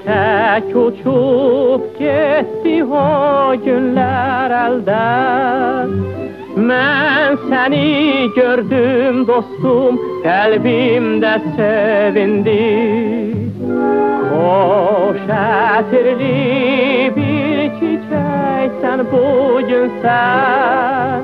tek uçup gitti o günler elden. Ben seni gördüm dostum, kalbimde sevindi. Hoş etirli bir çiçeksen bugün sen.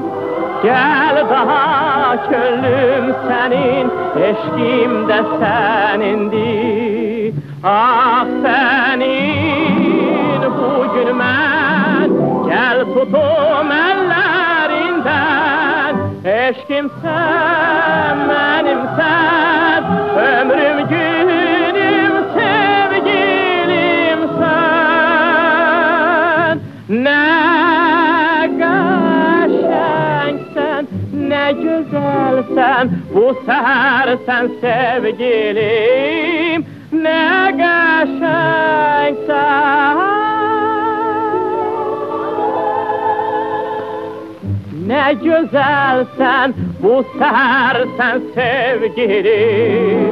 Gel daha gönlüm senin, eşkim de senindi. Ah senin bugün ben, gel tutum ellerinden. Eşkim sen, benim sen, ömrüm günüm sevgilim sen. Ne qəşəngsən, ne güzelsen, bu seher sen sevgilim. Ne qəşəngsən, ne güzelsen, bu seher sen sevgilim.